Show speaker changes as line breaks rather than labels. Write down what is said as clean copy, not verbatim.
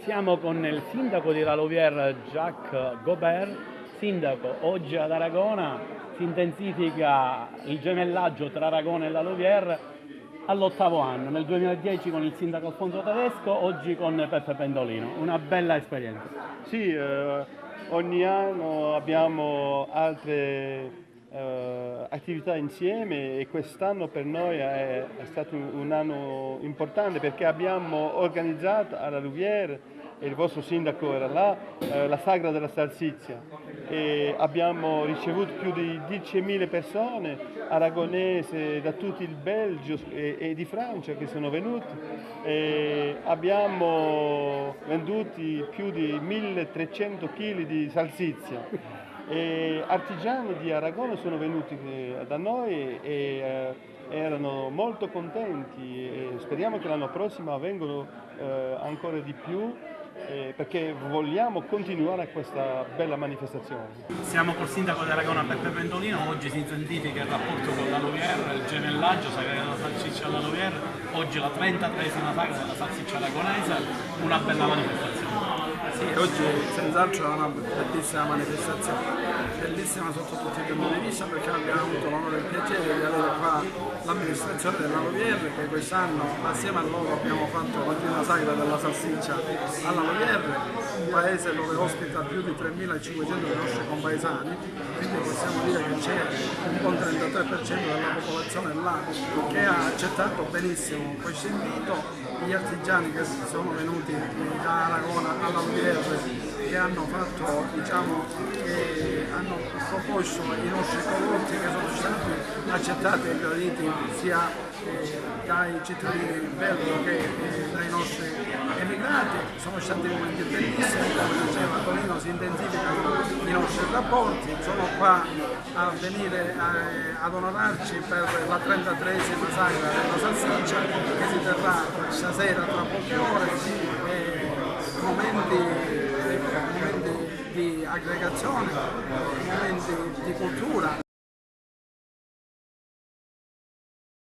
Siamo con il sindaco di La Louvière, Jacques Gobert. Sindaco, oggi ad Aragona si intensifica il gemellaggio tra Aragona e La Louvière all'8° anno, nel 2010 con il sindaco Alfonso Tedesco, oggi con Peppe Pendolino. Una bella esperienza.
Sì, ogni anno abbiamo altre attività insieme e quest'anno per noi è stato un anno importante perché abbiamo organizzato alla Louvière, e il vostro sindaco era là, la sagra della salsiccia e abbiamo ricevuto più di 10.000 persone aragonesi da tutto il Belgio e di Francia che sono venuti e abbiamo venduto più di 1.300 kg di salsiccia. E artigiani di Aragona sono venuti da noi e erano molto contenti e speriamo che l'anno prossimo vengano ancora di più perché vogliamo continuare questa bella manifestazione.
Siamo col sindaco di Aragona Peppe Pendolino, oggi si intensifica il rapporto con la Louvière, il gemellaggio, sagra della salsiccia alla Louvière, oggi la 33esima sagra della salsiccia aragonese, una bella manifestazione.
Sì, oggi senz'altro è una bellissima manifestazione, bellissima sotto tutti i punti di vista perché abbiamo avuto l'onore e il piacere di avere qua l'amministrazione della Louvière che quest'anno assieme a loro abbiamo fatto la prima sagra della salsiccia alla Louvière, un paese dove ospita più di 3.500 dei nostri compaesani, quindi possiamo dire che c'è un buon 33% della popolazione là che ha accettato benissimo questo invito. Gli artigiani che sono venuti da Aragona alla Louvière che hanno fatto, diciamo, che hanno proposto i nostri prodotti che sono stati accettati e graditi sia dai cittadini belgi che dai nostri emigrati, sono stati momenti bellissimi, come diceva Tonino si intensificano i nostri rapporti, sono qua a venire ad onorarci per la 33esima sagra della salsiccia che si terrà stasera tra poche ore, momenti di aggregazione, momenti di cultura